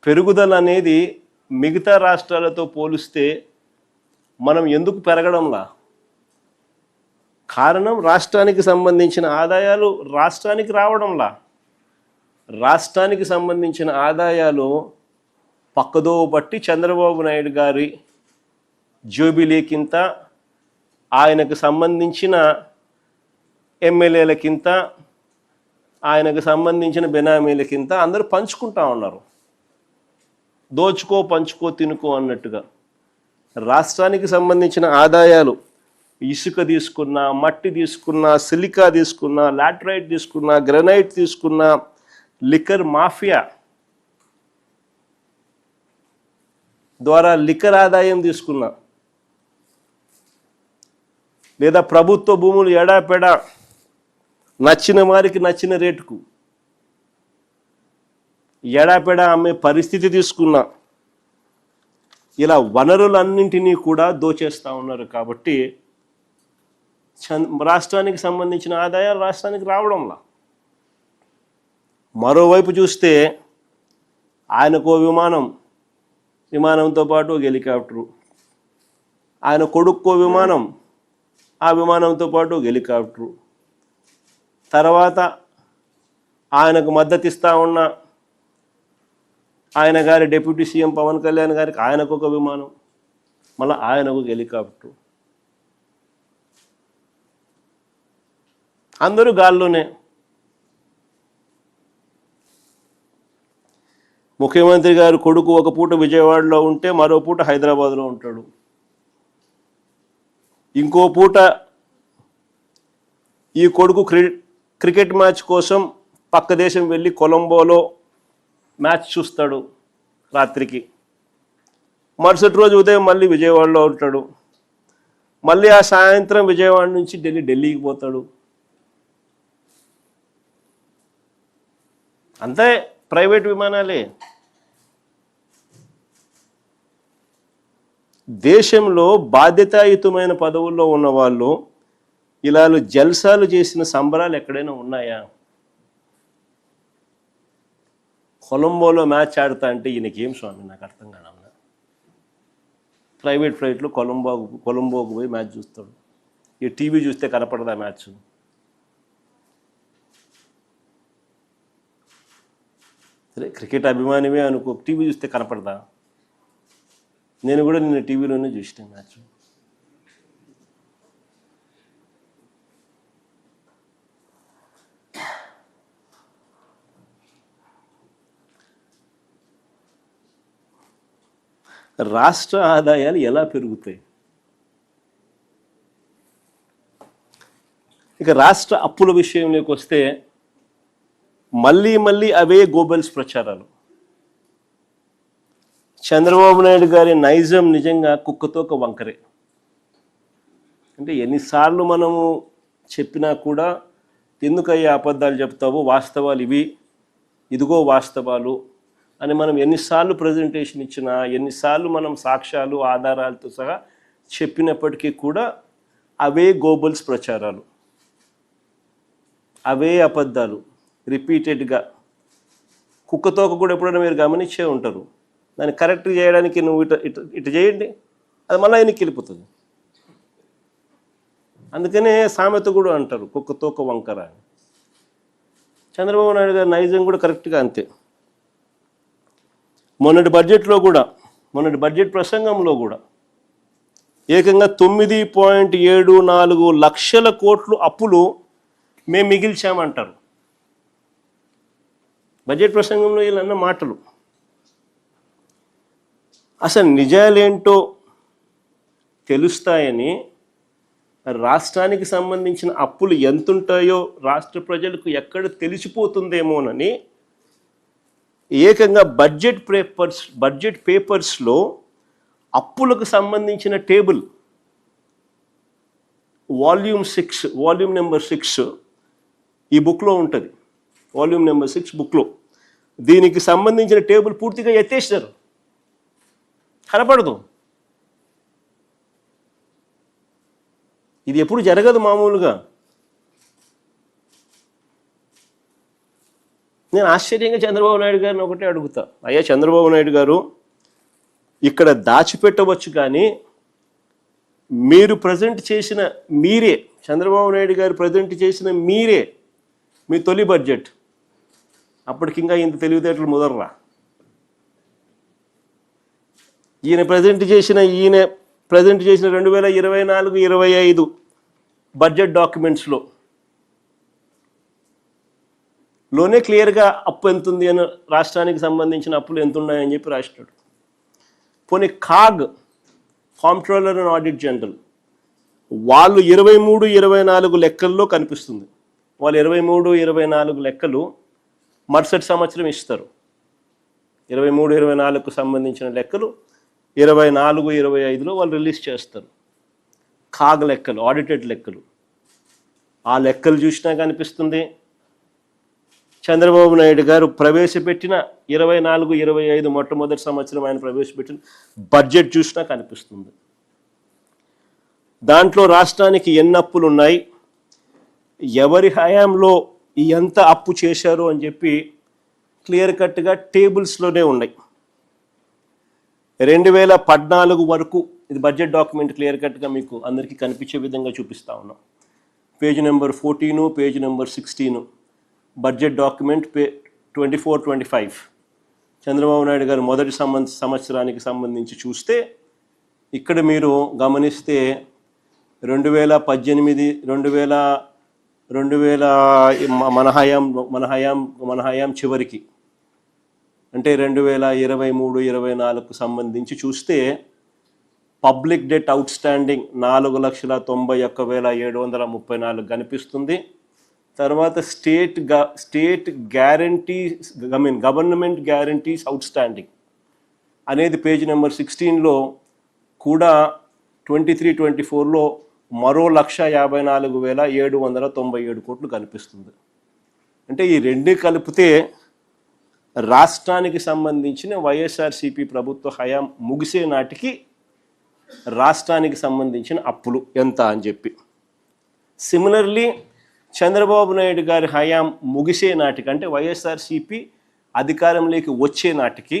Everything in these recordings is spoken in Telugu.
పెరుగుదల అనేది మిగతా రాష్ట్రాలతో పోలిస్తే మనం ఎందుకు పెరగడంలా? కారణం రాష్ట్రానికి సంబంధించిన ఆదాయాలు రాష్ట్రానికి రావడంలా. రాష్ట్రానికి సంబంధించిన ఆదాయాలు పక్కదోవ పట్టి చంద్రబాబు నాయుడు గారి జూబిలీకింత, ఆయనకు సంబంధించిన ఎమ్మెల్యేలకింత, ఆయనకు సంబంధించిన బెనామీలకింత అందరూ పంచుకుంటా ఉన్నారు. దోచుకో పంచుకో తినుకో అన్నట్టుగా. రాష్ట్రానికి సంబంధించిన ఆదాయాలు ఇసుక తీసుకున్నా, మట్టి తీసుకున్నా, సిలికా తీసుకున్నా, లాటరైట్ తీసుకున్నా, గ్రనైట్ తీసుకున్నా, లిక్కర్ మాఫియా ద్వారా లిక్కర్ ఆదాయం తీసుకున్నా, లేదా ప్రభుత్వ భూములు ఎడాపెడా నచ్చిన వారికి నచ్చిన రేటుకు ఎడాపెడా అమ్మే పరిస్థితి తీసుకున్నా, ఇలా వనరులన్నింటినీ కూడా దోచేస్తూ ఉన్నారు. కాబట్టి రాష్ట్రానికి సంబంధించిన ఆదాయాలు రాష్ట్రానికి రావడంలా. మరోవైపు చూస్తే ఆయనకు విమానంతో పాటు ఒక హెలికాప్టరు, ఆయన కొడుక్కో విమానం, ఆ విమానంతో పాటు ఒక హెలికాప్టరు, తర్వాత ఆయనకు మద్దతు ఇస్తూ ఉన్న ఆయన గారి డిప్యూటీ సీఎం పవన్ కళ్యాణ్ గారికి ఆయనకు ఒక విమానం, మళ్ళీ ఆయనకు ఒక హెలికాప్టరు, అందరూ గాల్లోనే. ముఖ్యమంత్రి గారు కొడుకు ఒక పూట విజయవాడలో ఉంటే మరో పూట హైదరాబాద్లో ఉంటాడు, ఇంకో పూట ఈ కొడుకు క్రికెట్ మ్యాచ్ కోసం పక్క దేశం వెళ్ళి కొలంబోలో మ్యాచ్ చూస్తాడు రాత్రికి, మరుసటి రోజు ఉదయం మళ్ళీ విజయవాడలో ఉంటాడు, మళ్ళీ ఆ సాయంత్రం విజయవాడ నుంచి ఢిల్లీకి పోతాడు. అంతే, ప్రైవేట్ విమానాలే. దేశంలో బాధ్యతాయుతమైన పదవుల్లో ఉన్న వాళ్ళు ఇలా జల్సాలు చేసిన సంబరాలు ఎక్కడైనా ఉన్నాయా? కొలంబోలో మ్యాచ్ ఆడతా అంటే ఈయనకేం స్వామి, నాకు అర్థం కాదు. ప్రైవేట్ ఫ్లైట్లో కొలంబోకు పోయి మ్యాచ్ చూస్తాడు. ఈ టీవీ చూస్తే కనపడదా మ్యాచ్? సరే, క్రికెట్ అభిమానివే అనుకో, టీవీ చూస్తే కనపడదా? నేను కూడా నిన్న టీవీలోనే చూసిన మ్యాచ్. రాష్ట్ర ఆదాయాలు ఎలా పెరుగుతాయి? ఇక రాష్ట్ర అప్పుల విషయంలోకి వస్తే మళ్ళీ అవే గోబెల్స్ ప్రచారాలు. చంద్రబాబు నాయుడు గారి నైజం నిజంగా కుక్కతోక వంకరే. అంటే ఎన్నిసార్లు మనము చెప్పినా కూడా ఎందుకయ్యా అబద్ధాలు చెప్తావు, వాస్తవాలు ఇవి, ఇదిగో వాస్తవాలు అని మనం ఎన్నిసార్లు ప్రజెంటేషన్ ఇచ్చినా, ఎన్నిసార్లు మనం సాక్ష్యాలు ఆధారాలతో సహా చెప్పినప్పటికీ కూడా అవే గోబెల్స్ ప్రచారాలు, అవే అబద్ధాలు రిపీటెడ్గా. కుక్కతోక కూడా ఎప్పుడైనా మీరు గమనించే ఉంటారు. దాన్ని కరెక్ట్ చేయడానికి నువ్వు ఇటు చేయండి, అది మళ్ళీ ఆయనకి వెళ్ళిపోతుంది. అందుకనే సామెత కూడా అంటారు కుక్కతోక వంకర అని. చంద్రబాబు నాయుడు గారి నైజం కూడా కరెక్ట్గా అంతే. మొన్నటి బడ్జెట్ ప్రసంగంలో కూడా ఏకంగా 9.74 లక్షల కోట్లు అప్పులు మేము మిగిల్చామంటారు. బడ్జెట్ ప్రసంగంలో వీళ్ళన్న మాటలు అసలు నిజాలేంటో తెలుస్తాయని, రాష్ట్రానికి సంబంధించిన అప్పులు ఎంతుంటాయో రాష్ట్ర ప్రజలకు ఎక్కడ తెలిసిపోతుందేమోనని ఏకంగా బడ్జెట్ పేపర్స్లో అప్పులకు సంబంధించిన టేబుల్ వాల్యూమ్ నెంబర్ 6 ఈ బుక్లో ఉంటుంది. వాల్యూమ్ నెంబర్ 6 బుక్లో దీనికి సంబంధించిన టేబుల్ పూర్తిగా ఎత్తేసారు, కనపడదు. ఇది ఎప్పుడు జరగదు మామూలుగా. నేను ఆశ్చర్యంగా చంద్రబాబు నాయుడు గారిని ఒకటే అడుగుతా, అయ్యా చంద్రబాబు నాయుడు గారు ఇక్కడ దాచిపెట్టవచ్చు, కానీ మీరు ప్రజెంట్ చేసిన మీరే, చంద్రబాబు నాయుడు గారు ప్రజెంట్ చేసిన మీరే మీ తొలి బడ్జెట్, అప్పటికి ఇంకా ఇంత తెలివితేటలు ముదర్రా. ఈయన ప్రజెంట్ చేసిన 2024-25 బడ్జెట్ డాక్యుమెంట్స్లో క్లియర్గా అప్పు ఎంత ఉంది అని, రాష్ట్రానికి సంబంధించిన అప్పులు ఎంత ఉన్నాయని చెప్పి రాసినాడు. పోనీ CAG, comptroller and audit general, వాళ్ళు 23-24 లెక్కల్లో కనిపిస్తుంది. వాళ్ళు 23-24 లెక్కలు మరుసటి సంవత్సరం ఇస్తారు. 23-24కు సంబంధించిన లెక్కలు 24-25లో వాళ్ళు రిలీజ్ చేస్తారు. కాగ్ లెక్కలు, ఆడిటెడ్ లెక్కలు. ఆ లెక్కలు చూసినా కనిపిస్తుంది, చంద్రబాబు నాయుడు గారు ప్రవేశపెట్టిన 24-25 మొట్టమొదటి సంవత్సరం ఆయన ప్రవేశపెట్టిన బడ్జెట్ చూసినా కనిపిస్తుంది. దాంట్లో రాష్ట్రానికి ఎన్ని అప్పులు ఉన్నాయి, ఎవరి హయాంలో ఎంత అప్పు చేశారు అని చెప్పి క్లియర్ కట్గా టేబుల్స్లోనే ఉన్నాయి. 2014 వరకు ఇది బడ్జెట్ డాక్యుమెంట్ క్లియర్ కట్గా మీకు అందరికీ కనిపించే విధంగా చూపిస్తా ఉన్నాం. Page number 14, page number 16 budget document 24-25 Chandrababu Naidu గారు మొదటి సంవత్సరానికి సంబంధించి చూస్తే ఇక్కడ మీరు గమనిస్తే 2018 మన హయాం చివరికి అంటే 2023-24కు సంబంధించి చూస్తే పబ్లిక్ డెట్ అవుట్ స్టాండింగ్ 4,91,734 కనిపిస్తుంది. తర్వాత state guarantees government guarantees out standing అనేది పేజ్ నెంబర్ 16లో కూడా 23-24లో మరో 1,54,797 కోట్లు కనిపిస్తుంది. అంటే ఈ రెండు కలిపితే రాష్ట్రానికి సంబంధించిన వైఎస్ఆర్సీపీ ప్రభుత్వ హయాం ముగిసే నాటికి రాష్ట్రానికి సంబంధించిన అప్పులు ఎంత అని చెప్పి, సిమిలర్లీ చంద్రబాబు నాయుడు గారి హయాం ముగిసే నాటికి అంటే వైఎస్ఆర్సీపీ అధికారంలోకి వచ్చే నాటికి,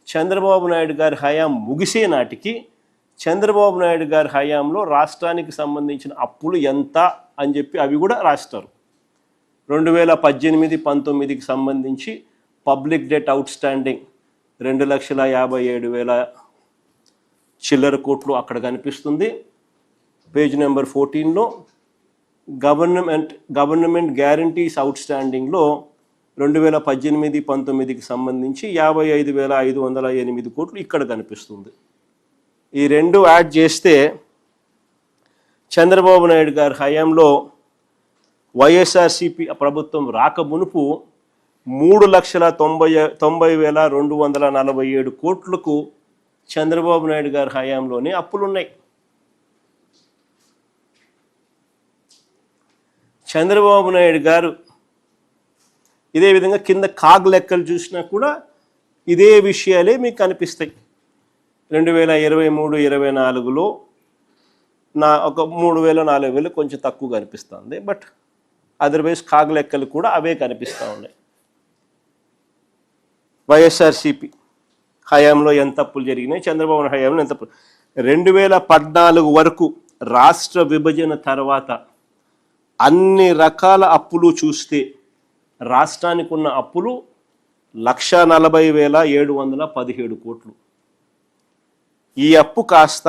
చంద్రబాబు నాయుడు గారి హయాం ముగిసే నాటికి చంద్రబాబు నాయుడు గారి హయాంలో రాష్ట్రానికి సంబంధించిన అప్పులు ఎంత అని చెప్పి అవి కూడా రాస్తారు. 2018-19కి సంబంధించి పబ్లిక్ డెట్ అవుట్ స్టాండింగ్ 2,57,000 చిల్లర కోట్లు అక్కడ కనిపిస్తుంది. పేజ్ నెంబర్ 14లో గవర్నమెంట్ గ్యారంటీస్ అవుట్ స్టాండింగ్లో 2018-19కి సంబంధించి 55,508 కోట్లు ఇక్కడ కనిపిస్తుంది. ఈ రెండు యాడ్ చేస్తే చంద్రబాబు నాయుడు గారి హయాంలో వైఎస్ఆర్సీపీ ప్రభుత్వం రాక మునుపు 3,90,247 కోట్లకు చంద్రబాబు నాయుడు గారి హయాంలోనే అప్పులున్నాయి. చంద్రబాబు నాయుడు గారు ఇదే విధంగా కింద కాగ్ లెక్కలు చూసినా కూడా ఇదే విషయాలే మీకు కనిపిస్తాయి. 2023-24లో ఒక 3,000-4,000 కొంచెం తక్కువ కనిపిస్తుంది, బట్ అదర్వైజ్ కాగ్ లెక్కలు కూడా అవే కనిపిస్తూ ఉన్నాయి. వైఎస్ఆర్సీపీ హయాంలో ఎంత అప్పులు జరిగినాయి, చంద్రబాబు హయాంలో ఎంత అప్పులు. 2014 వరకు రాష్ట్ర విభజన తర్వాత అన్ని రకాల అప్పులు చూస్తే రాష్ట్రానికి ఉన్న అప్పులు 1,40,717 కోట్లు. ఈ అప్పు కాస్త